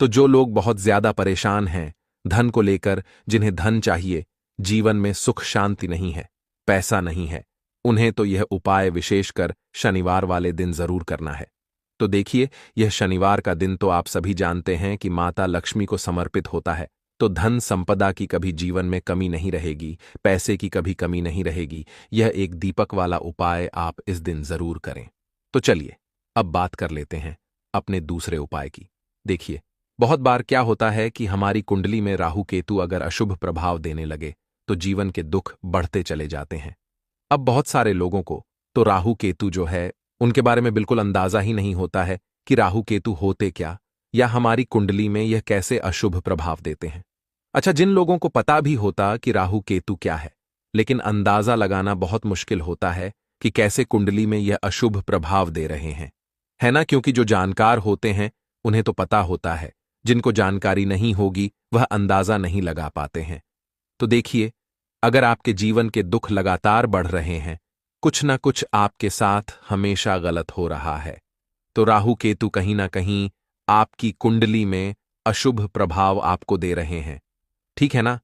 तो जो लोग बहुत ज्यादा परेशान हैं धन को लेकर, जिन्हें धन चाहिए, जीवन में सुख शांति नहीं है, पैसा नहीं है, उन्हें तो यह उपाय विशेषकर शनिवार वाले दिन जरूर करना है। तो देखिए, यह शनिवार का दिन तो आप सभी जानते हैं कि माता लक्ष्मी को समर्पित होता है। तो धन संपदा की कभी जीवन में कमी नहीं रहेगी, पैसे की कभी कमी नहीं रहेगी। यह एक दीपक वाला उपाय आप इस दिन जरूर करें। तो चलिए अब बात कर लेते हैं अपने दूसरे उपाय की। देखिए, बहुत बार क्या होता है कि हमारी कुंडली में राहु केतु अगर अशुभ प्रभाव देने लगे तो जीवन के दुख बढ़ते चले जाते हैं। अब बहुत सारे लोगों को तो राहु केतु जो है उनके बारे में बिल्कुल अंदाजा ही नहीं होता है कि राहु केतु होते क्या या हमारी कुंडली में यह कैसे अशुभ प्रभाव देते हैं। अच्छा, जिन लोगों को पता भी होता कि राहु केतु क्या है, लेकिन अंदाजा लगाना बहुत मुश्किल होता है कि कैसे कुंडली में यह अशुभ प्रभाव दे रहे हैं, है ना। क्योंकि जो जानकार होते हैं उन्हें तो पता होता है, जिनको जानकारी नहीं होगी वह अंदाजा नहीं लगा पाते हैं। तो देखिए, अगर आपके जीवन के दुख लगातार बढ़ रहे हैं, कुछ ना कुछ आपके साथ हमेशा गलत हो रहा है, तो राहु केतु कहीं ना कहीं आपकी कुंडली में अशुभ प्रभाव आपको दे रहे हैं, ठीक है ना।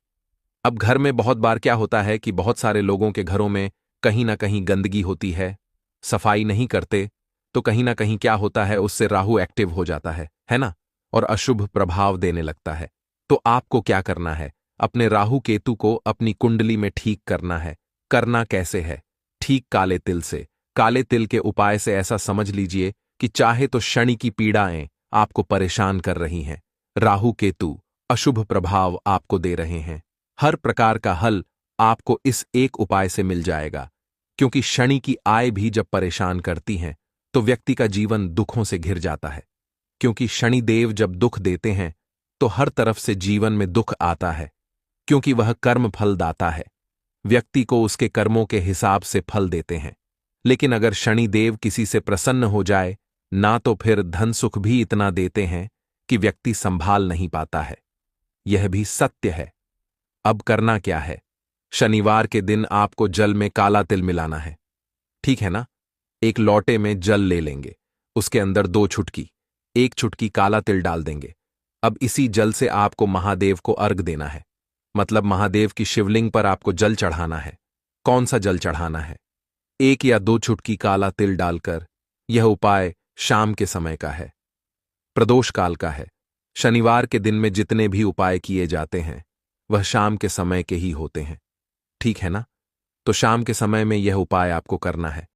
अब घर में बहुत बार क्या होता है कि बहुत सारे लोगों के घरों में कहीं ना कहीं गंदगी होती है, सफाई नहीं करते, तो कहीं ना कहीं क्या होता है, उससे राहु एक्टिव हो जाता है ना, और अशुभ प्रभाव देने लगता है। तो आपको क्या करना है, अपने राहु केतु को अपनी कुंडली में ठीक करना है। करना कैसे है? ठीक काले तिल से। काले तिल के उपाय से ऐसा समझ लीजिए कि चाहे तो शनि की पीड़ाएं आपको परेशान कर रही हैं, राहु केतु अशुभ प्रभाव आपको दे रहे हैं, हर प्रकार का हल आपको इस एक उपाय से मिल जाएगा। क्योंकि शनि की आय भी जब परेशान करती हैं तो व्यक्ति का जीवन दुखों से घिर जाता है। क्योंकि शनि देव जब दुख देते हैं तो हर तरफ से जीवन में दुख आता है, क्योंकि वह कर्म फल दाता है, व्यक्ति को उसके कर्मों के हिसाब से फल देते हैं। लेकिन अगर शनि देव किसी से प्रसन्न हो जाए ना, तो फिर धन सुख भी इतना देते हैं कि व्यक्ति संभाल नहीं पाता है। यह भी सत्य है। अब करना क्या है, शनिवार के दिन आपको जल में काला तिल मिलाना है, ठीक है ना। एक लोटे में जल ले लेंगे, उसके अंदर 2 चुटकी, 1 चुटकी काला तिल डाल देंगे। अब इसी जल से आपको महादेव को अर्घ देना है, मतलब महादेव की शिवलिंग पर आपको जल चढ़ाना है। कौन सा जल चढ़ाना है? 1 या 2 चुटकी काला तिल डालकर। यह उपाय शाम के समय का है, प्रदोष काल का है। शनिवार के दिन में जितने भी उपाय किए जाते हैं वह शाम के समय के ही होते हैं, ठीक है ना। तो शाम के समय में यह उपाय आपको करना है।